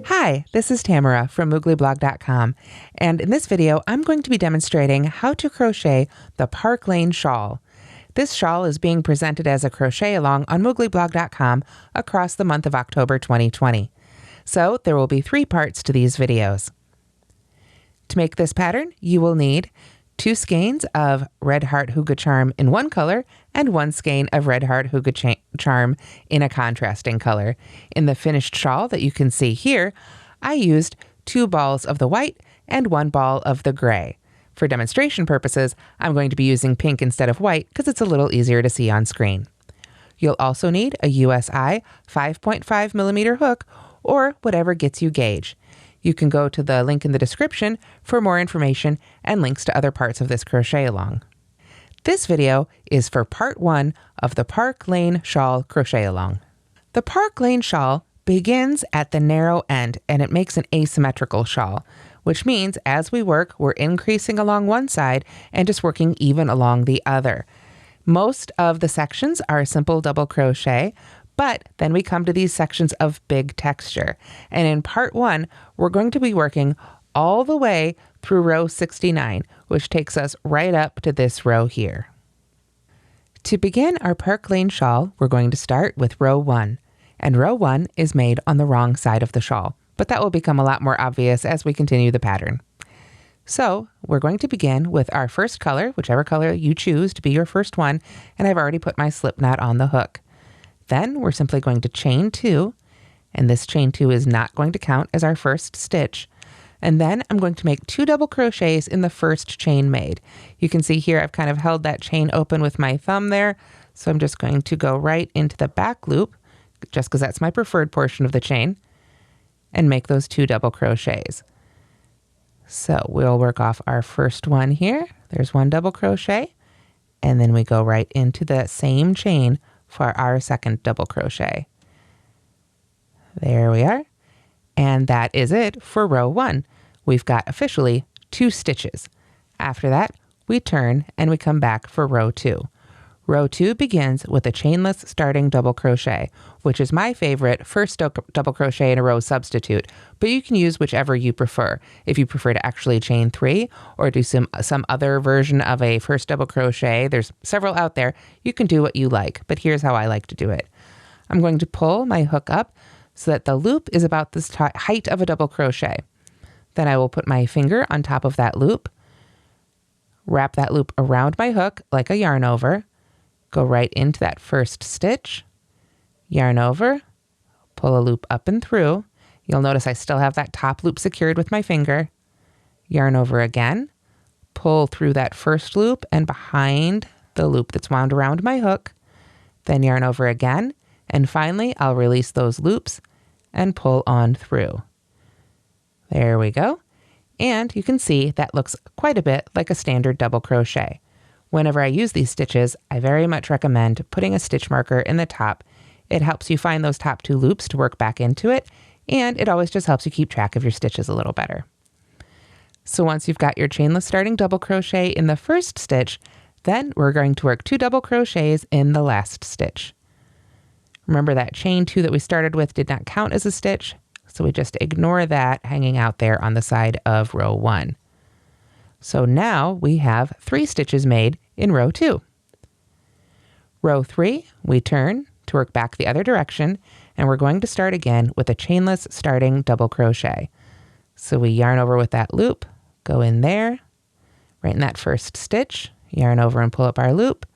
Hi, this is Tamara from mooglyblog.com, and in this video I'm going to be demonstrating how to crochet the Park Lane shawl. This shawl is being presented as a crochet-along on mooglyblog.com across the month of October 2020. So there will be 3 parts to these videos. To make this pattern, you will need 2 skeins of Red Heart Hygge Charm in one color and 1 skein of Red Heart Hygge Charm in a contrasting color. In the finished shawl that you can see here, I used 2 balls of the white and 1 ball of the gray. For demonstration purposes, I'm going to be using pink instead of white because it's a little easier to see on screen. You'll also need a USI 5.5mm hook or whatever gets you gauge. You can go to the link in the description for more information and links to other parts of this crochet along. This video is for part 1 of the Park Lane Shawl crochet along. The Park Lane shawl begins at the narrow end and it makes an asymmetrical shawl, which means as we work, we're increasing along one side and just working even along the other. Most of the sections are simple double crochet, but then we come to these sections of big texture. And in part 1, we're going to be working all the way through row 69, which takes us right up to this row here. To begin our Park Lane shawl, we're going to start with row 1. And row 1 is made on the wrong side of the shawl, but that will become a lot more obvious as we continue the pattern. So we're going to begin with our first color, whichever color you choose to be your first one, and I've already put my slip knot on the hook. Then we're simply going to chain 2, and this chain 2 is not going to count as our first stitch. And then I'm going to make 2 double crochets in the first chain made. You can see here I've kind of held that chain open with my thumb there, so I'm just going to go right into the back loop, just because that's my preferred portion of the chain, and make those 2 double crochets. So we'll work off our first one here. There's 1 double crochet, and then we go right into the same chain for our second double crochet. There we are. And that is it for row 1. We've got officially 2 stitches. After that, we turn and we come back for row 2. Row 2 begins with a chainless starting double crochet, which is my favorite first double crochet in a row substitute, but you can use whichever you prefer. If you prefer to actually chain 3 or do some other version of a first double crochet, there's several out there, you can do what you like, but here's how I like to do it. I'm going to pull my hook up so that the loop is about this height of a double crochet. Then I will put my finger on top of that loop, wrap that loop around my hook like a yarn over, go right into that first stitch, yarn over, pull a loop up and through. You'll notice I still have that top loop secured with my finger. Yarn over again, pull through that first loop and behind the loop that's wound around my hook, then yarn over again, and finally I'll release those loops and pull on through. There we go. And you can see that looks quite a bit like a standard double crochet. Whenever I use these stitches, I very much recommend putting a stitch marker in the top. It helps you find those top 2 loops to work back into it, and it always just helps you keep track of your stitches a little better. So once you've got your chainless starting double crochet in the first stitch, then we're going to work 2 double crochets in the last stitch. Remember that chain 2 that we started with did not count as a stitch, so we just ignore that hanging out there on the side of row 1. So now we have 3 stitches made in row 2. Row 3, we turn to work back the other direction, and we're going to start again with a chainless starting double crochet. So we yarn over with that loop, go in there, right in that first stitch, yarn over and pull up our loop,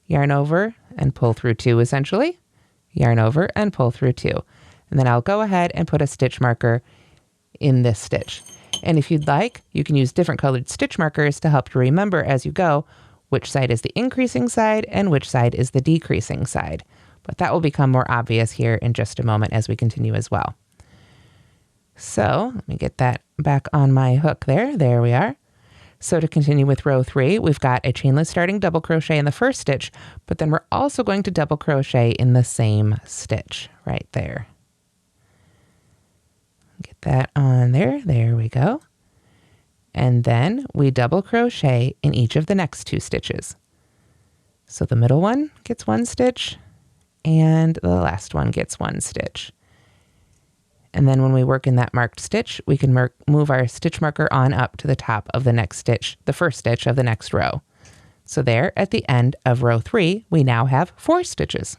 yarn over and pull through 2 essentially, yarn over and pull through 2. And then I'll go ahead and put a stitch marker in this stitch. And if you'd like, you can use different colored stitch markers to help you remember as you go which side is the increasing side and which side is the decreasing side. But that will become more obvious here in just a moment as we continue as well. So let me get that back on my hook there. There we are. So to continue with row 3, we've got a chainless starting double crochet in the first stitch, but then we're also going to double crochet in the same stitch right there. Get that on there. There we go. And then we double crochet in each of the next 2 stitches. So the middle one gets 1 stitch, and the last one gets 1 stitch. And then when we work in that marked stitch, we can move our stitch marker on up to the top of the next stitch, the first stitch of the next row. So there, at the end of row 3, we now have 4 stitches.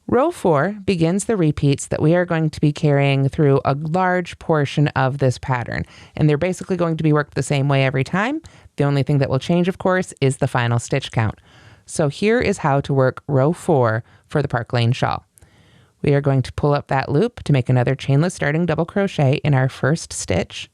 Row 4 begins the repeats that we are going to be carrying through a large portion of this pattern. And they're basically going to be worked the same way every time. The only thing that will change, of course, is the final stitch count. So here is how to work row 4 for the Park Lane shawl. We are going to pull up that loop to make another chainless starting double crochet in our first stitch.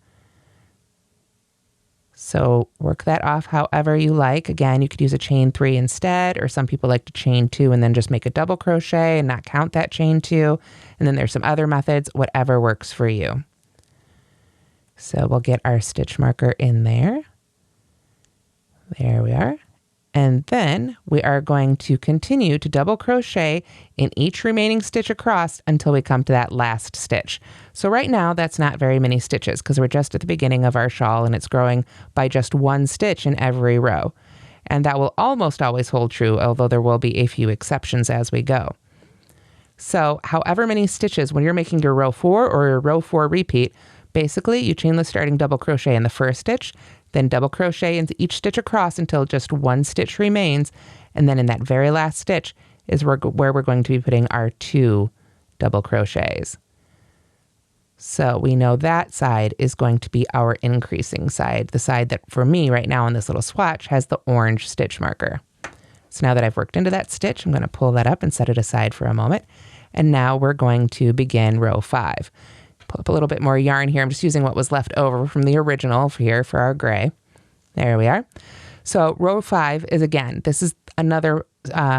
So work that off however you like. Again, you could use a chain 3 instead, or some people like to chain 2 and then just make a double crochet and not count that chain 2. And then there's some other methods, whatever works for you. So we'll get our stitch marker in there. There we are. And then we are going to continue to double crochet in each remaining stitch across until we come to that last stitch. So right now that's not very many stitches because we're just at the beginning of our shawl and it's growing by just 1 stitch in every row. And that will almost always hold true, although there will be a few exceptions as we go. So however many stitches, when you're making your row 4 or your row 4 repeat, basically you chain the starting double crochet in the first stitch, then double crochet into each stitch across until just 1 stitch remains. And then in that very last stitch is where we're going to be putting our 2 double crochets. So we know that side is going to be our increasing side, the side that for me right now on this little swatch has the orange stitch marker. So now that I've worked into that stitch, I'm going to pull that up and set it aside for a moment. And now we're going to begin row 5. Pull up a little bit more yarn here. I'm just using what was left over from the original here for our gray. There we are. So row 5 is, again, this is another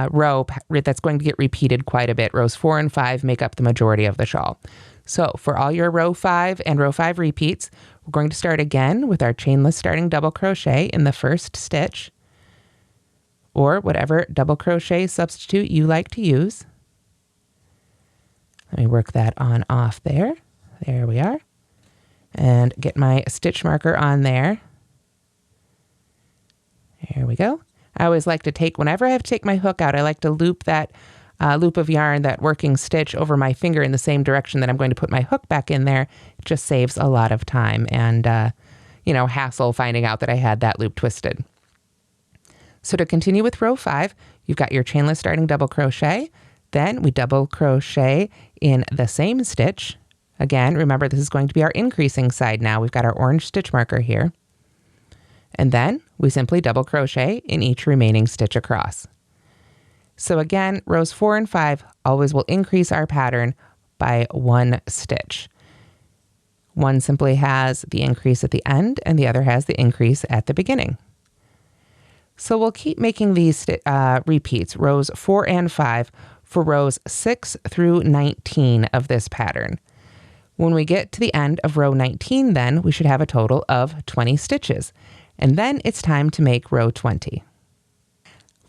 row that's going to get repeated quite a bit. Rows 4 and 5 make up the majority of the shawl. So for all your row 5 and row 5 repeats, we're going to start again with our chainless starting double crochet in the first stitch, or whatever double crochet substitute you like to use. Let me work that on off there. There we are. And get my stitch marker on there. There we go. I always like to take, whenever I have to take my hook out, I like to loop that loop of yarn, that working stitch over my finger in the same direction that I'm going to put my hook back in there. It just saves a lot of time and, hassle finding out that I had that loop twisted. So to continue with row 5, you've got your chainless starting double crochet. Then we double crochet in the same stitch. Again, remember this is going to be our increasing side now. We've got our orange stitch marker here. And then we simply double crochet in each remaining stitch across. So again, rows 4 and 5 always will increase our pattern by 1 stitch. One simply has the increase at the end and the other has the increase at the beginning. So we'll keep making these repeats, rows 4 and 5, for rows 6 through 19 of this pattern. When we get to the end of row 19, then we should have a total of 20 stitches. And then it's time to make row 20.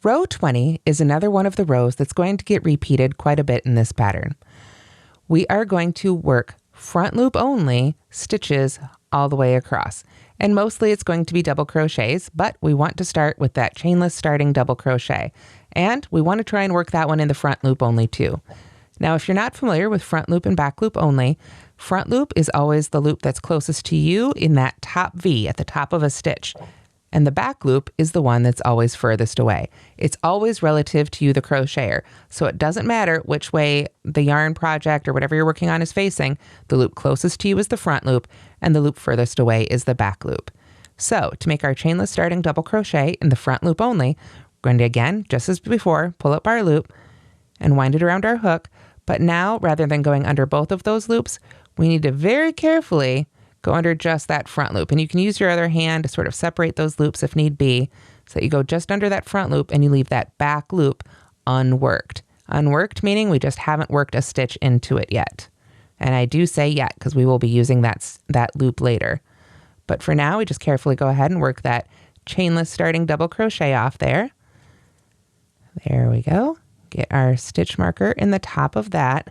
Row 20 is another one of the rows that's going to get repeated quite a bit in this pattern. We are going to work front loop only stitches all the way across. And mostly it's going to be double crochets, but we want to start with that chainless starting double crochet. And we want to try and work that one in the front loop only too. Now, if you're not familiar with front loop and back loop only, front loop is always the loop that's closest to you in that top V at the top of a stitch. And the back loop is the one that's always furthest away. It's always relative to you, the crocheter. So it doesn't matter which way the yarn project or whatever you're working on is facing, the loop closest to you is the front loop and the loop furthest away is the back loop. So to make our chainless starting double crochet in the front loop only, we're going to, again, just as before, pull up our loop and wind it around our hook. But now, rather than going under both of those loops, we need to very carefully go under just that front loop. And you can use your other hand to sort of separate those loops if need be, so that you go just under that front loop and you leave that back loop unworked. Unworked meaning we just haven't worked a stitch into it yet. And I do say yet because we will be using that loop later. But for now, we just carefully go ahead and work that chainless starting double crochet off there. There we go. Get our stitch marker in the top of that.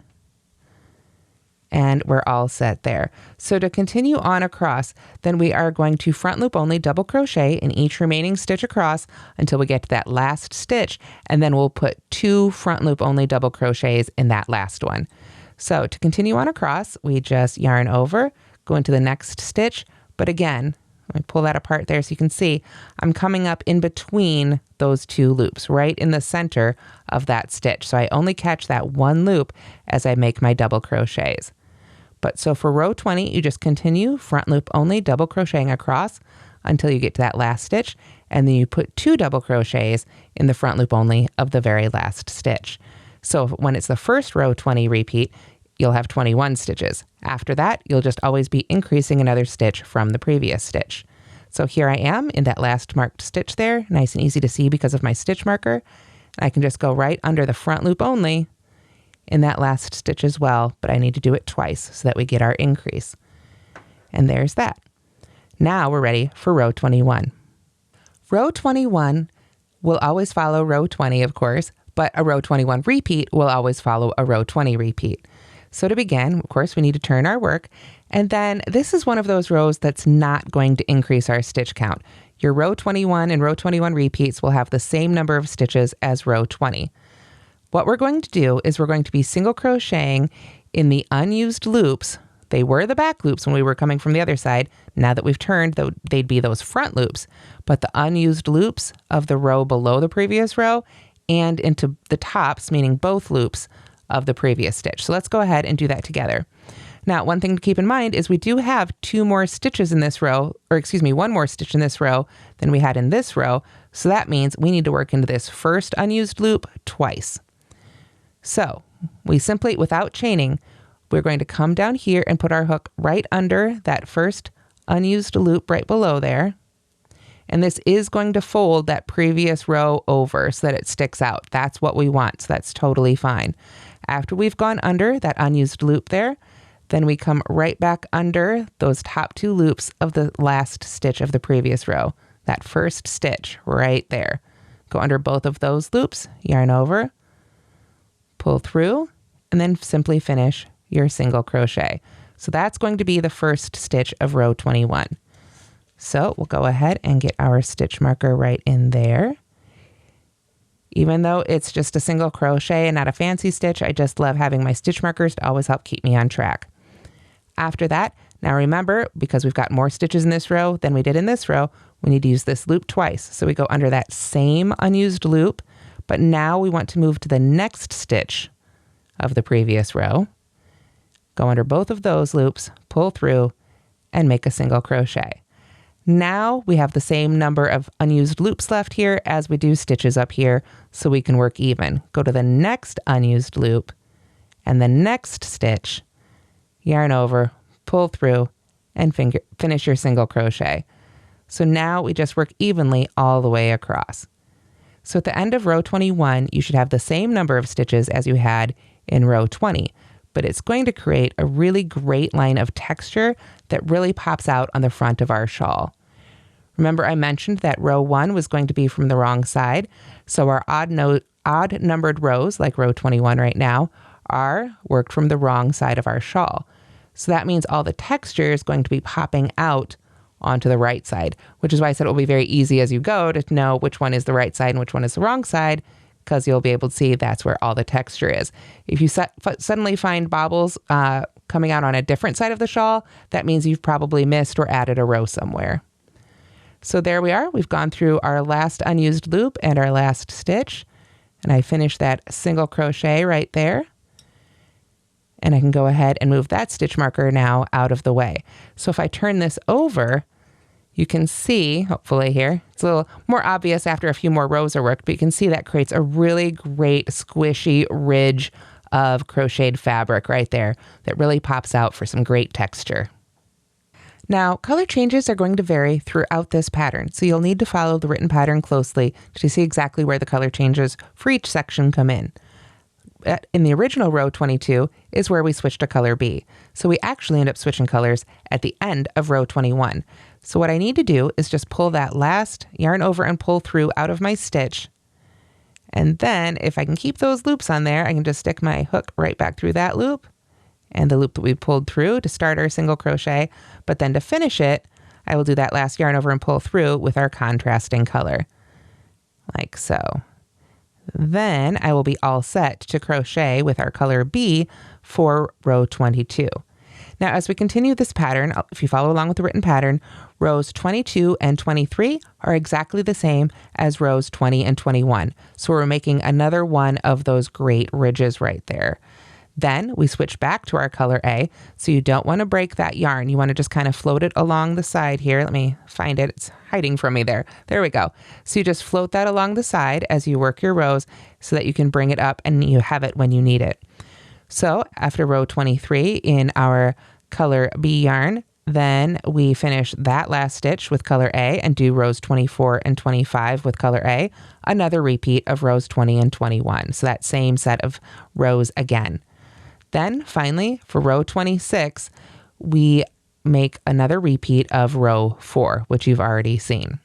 And we're all set there. So to continue on across, then we are going to front loop only double crochet in each remaining stitch across until we get to that last stitch, and then we'll put 2 front loop only double crochets in that last one. So to continue on across, we just yarn over, go into the next stitch, but again, let me pull that apart there so you can see I'm coming up in between those 2 loops, right in the center of that stitch. So I only catch that 1 loop as I make my double crochets. But so for row 20, you just continue front loop only double crocheting across until you get to that last stitch, and then you put 2 double crochets in the front loop only of the very last stitch. So when it's the first row 20 repeat, you'll have 21 stitches. After that, you'll just always be increasing another stitch from the previous stitch. So here I am in that last marked stitch there, nice and easy to see because of my stitch marker. I can just go right under the front loop only in that last stitch as well, but I need to do it twice so that we get our increase. And there's that. Now we're ready for row 21. Row 21 will always follow row 20, of course, but a row 21 repeat will always follow a row 20 repeat. So to begin, of course, we need to turn our work, and then this is one of those rows that's not going to increase our stitch count. Your row 21 and row 21 repeats will have the same number of stitches as row 20. What we're going to do is we're going to be single crocheting in the unused loops. They were the back loops when we were coming from the other side. Now that we've turned, they'd be those front loops, but the unused loops of the row below the previous row and into the tops, meaning both loops of the previous stitch. So let's go ahead and do that together. Now, one thing to keep in mind is we do have 2 more stitches in this row, or excuse me, 1 more stitch in this row than we had in this row. So that means we need to work into this first unused loop twice. So we simply, without chaining, we're going to come down here and put our hook right under that first unused loop right below there. And this is going to fold that previous row over so that it sticks out. That's what we want, so that's totally fine. After we've gone under that unused loop there, then we come right back under those top 2 loops of the last stitch of the previous row, that first stitch right there. Go under both of those loops, yarn over, pull through, and then simply finish your single crochet. So that's going to be the first stitch of row 21. So we'll go ahead and get our stitch marker right in there. Even though it's just a single crochet and not a fancy stitch, I just love having my stitch markers to always help keep me on track. After that, now remember, because we've got more stitches in this row than we did in this row, we need to use this loop twice. So we go under that same unused loop, but now we want to move to the next stitch of the previous row. Go under both of those loops, pull through, and make a single crochet. Now we have the same number of unused loops left here as we do stitches up here, so we can work even. Go to the next unused loop and the next stitch, yarn over, pull through, and finish your single crochet. So now we just work evenly all the way across. So at the end of row 21, you should have the same number of stitches as you had in row 20, but it's going to create a really great line of texture that really pops out on the front of our shawl. Remember, I mentioned that row 1 was going to be from the wrong side, so our odd numbered rows, like row 21 right now, are worked from the wrong side of our shawl. So that means all the texture is going to be popping out onto the right side, which is why I said it will be very easy as you go to know which one is the right side and which one is the wrong side, because you'll be able to see that's where all the texture is. If you suddenly find bobbles coming out on a different side of the shawl, that means you've probably missed or added a row somewhere. So there we are. We've gone through our last unused loop and our last stitch, and I finished that single crochet right there. And I can go ahead and move that stitch marker now out of the way. So if I turn this over, you can see, hopefully here, it's a little more obvious after a few more rows are worked, but you can see that creates a really great squishy ridge of crocheted fabric right there that really pops out for some great texture. Now, color changes are going to vary throughout this pattern, so you'll need to follow the written pattern closely to see exactly where the color changes for each section come in. In the original row 22 is where we switched to color B, so we actually end up switching colors at the end of row 21. So what I need to do is just pull that last yarn over and pull through out of my stitch, and then if I can keep those loops on there, I can just stick my hook right back through that loop, and the loop that we pulled through to start our single crochet. But then to finish it, I will do that last yarn over and pull through with our contrasting color, like so. Then I will be all set to crochet with our color B for row 22. Now, as we continue this pattern, if you follow along with the written pattern, rows 22 and 23 are exactly the same as rows 20 and 21. So we're making another one of those great ridges right there. Then we switch back to our color A. So you don't want to break that yarn. You want to just kind of float it along the side here. Let me find it. It's hiding from me there. There we go. So you just float that along the side as you work your rows so that you can bring it up and you have it when you need it. So after row 23 in our color B yarn, then we finish that last stitch with color A and do rows 24 and 25 with color A, another repeat of rows 20 and 21. So that same set of rows again. Then finally for row 26, we make another repeat of row 4, which you've already seen.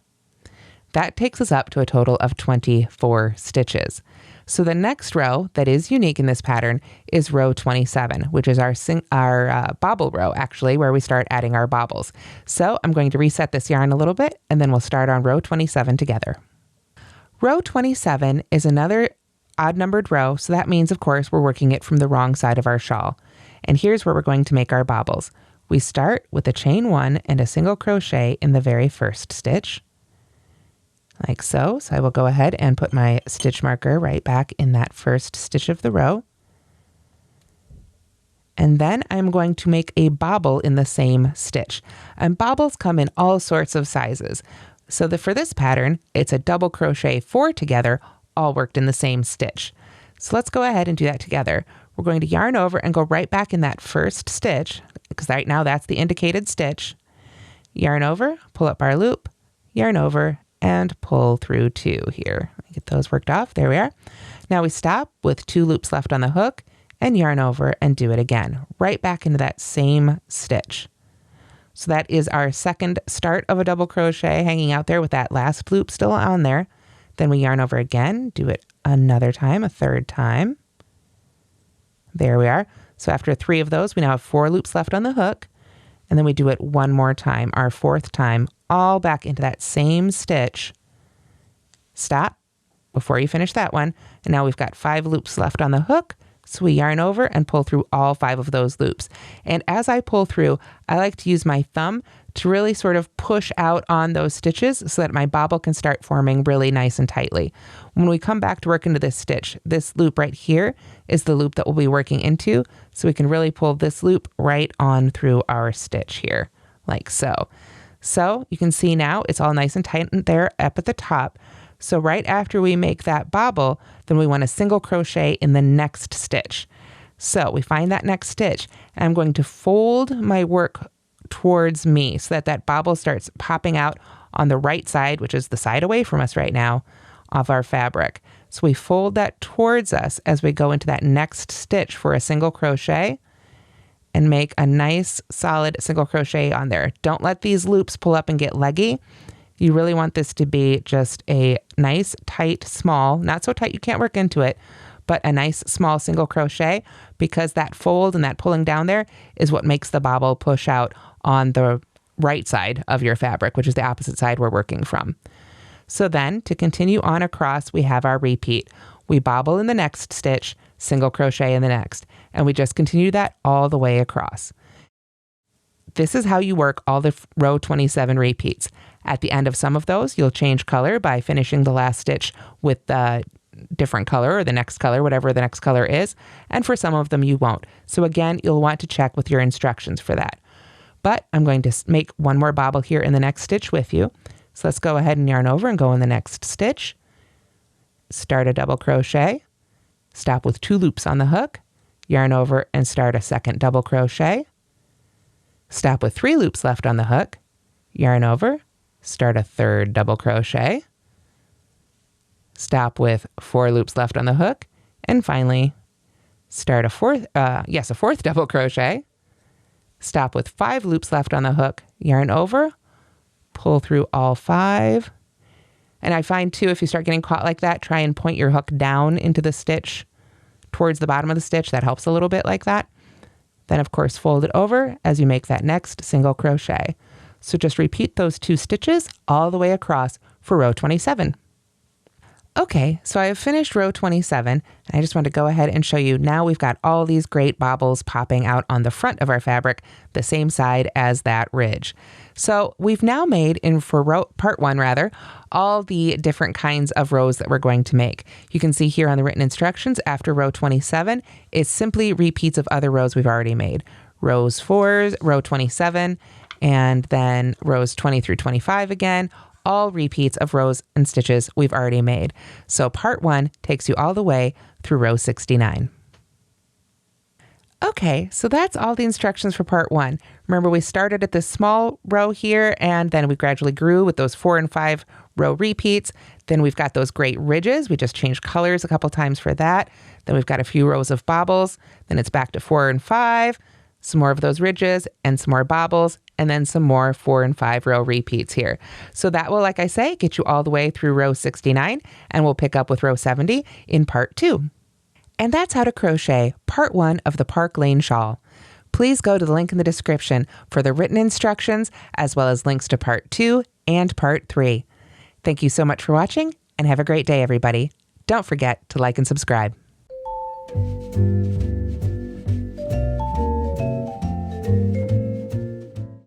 That takes us up to a total of 24 stitches. So the next row that is unique in this pattern is row 27, which is our bobble row, actually, where we start adding our bobbles. So I'm going to reset this yarn a little bit, and then we'll start on row 27 together. Row 27 is another odd numbered row, so that means, of course, we're working it from the wrong side of our shawl. And here's where we're going to make our bobbles. We start with a chain 1 and a single crochet in the very first stitch, like so. So I will go ahead and put my stitch marker right back in that first stitch of the row. And then I'm going to make a bobble in the same stitch. And bobbles come in all sorts of sizes. So for this pattern, it's a double crochet 4 together, all worked in the same stitch. So let's go ahead and do that together. We're going to yarn over and go right back in that first stitch, because right now that's the indicated stitch. Yarn over, pull up our loop, yarn over, and pull through 2 here. Get those worked off. There we are. Now we stop with 2 loops left on the hook and yarn over and do it again, right back into that same stitch. So that is our second start of a double crochet hanging out there with that last loop still on there. Then we yarn over again, do it another time, a third time. There we are. So after 3 of those, we now have 4 loops left on the hook. And then we do it one more time, our 4th time, all back into that same stitch. Stop before you finish that one. And now we've got 5 loops left on the hook. So we yarn over and pull through all 5 of those loops. And as I pull through, I like to use my thumb to really sort of push out on those stitches so that my bobble can start forming really nice and tightly. When we come back to work into this stitch, this loop right here is the loop that we'll be working into. So we can really pull this loop right on through our stitch here, like so. So you can see now it's all nice and tight there up at the top. So right after we make that bobble, then we want to single crochet in the next stitch. So we find that next stitch, and I'm going to fold my work towards me so that that bobble starts popping out on the right side, which is the side away from us right now, of our fabric. So we fold that towards us as we go into that next stitch for a single crochet and make a nice solid single crochet on there. Don't let these loops pull up and get leggy. You really want this to be just a nice, tight, small, not so tight you can't work into it, but a nice small single crochet, because that fold and that pulling down there is what makes the bobble push out on the right side of your fabric, which is the opposite side we're working from. So then to continue on across, we have our repeat. We bobble in the next stitch, single crochet in the next, and we just continue that all the way across. This is how you work all the row 27 repeats. At the end of some of those, you'll change color by finishing the last stitch with the different color or the next color, whatever the next color is. And for some of them, you won't. So again, you'll want to check with your instructions for that. But I'm going to make one more bobble here in the next stitch with you. So let's go ahead and yarn over and go in the next stitch. Start a double crochet, stop with 2 loops on the hook, yarn over and start a second double crochet. Stop with 3 loops left on the hook, yarn over, start a third double crochet, stop with 4 loops left on the hook, and finally start a fourth double crochet, stop with 5 loops left on the hook, yarn over, pull through all 5. And I find too, if you start getting caught like that, try and point your hook down into the stitch towards the bottom of the stitch. That helps a little bit like that. Then of course fold it over as you make that next single crochet. So just repeat those 2 stitches all the way across for row 27. Okay, so I have finished row 27, and I just want to go ahead and show you now we've got all these great bobbles popping out on the front of our fabric, the same side as that ridge. So we've now made, part 1, all the different kinds of rows that we're going to make. You can see here on the written instructions after row 27, it's simply repeats of other rows we've already made. Rows 4, row 27, and then rows 20 through 25 again, all repeats of rows and stitches we've already made. So part 1 takes you all the way through row 69. Okay, so that's all the instructions for part 1. Remember, we started at this small row here, and then we gradually grew with those 4 and 5 row repeats. Then we've got those great ridges. We just changed colors a couple times for that. Then we've got a few rows of bobbles. Then it's back to 4 and 5, some more of those ridges and some more bobbles, and then some more 4 and 5 row repeats here. So that will, like I say, get you all the way through row 69, and we'll pick up with row 70 in part 2. And that's how to crochet part 1 of the Park Lane Shawl. Please go to the link in the description for the written instructions, as well as links to part 2 and part 3. Thank you so much for watching, and have a great day, everybody. Don't forget to like and subscribe.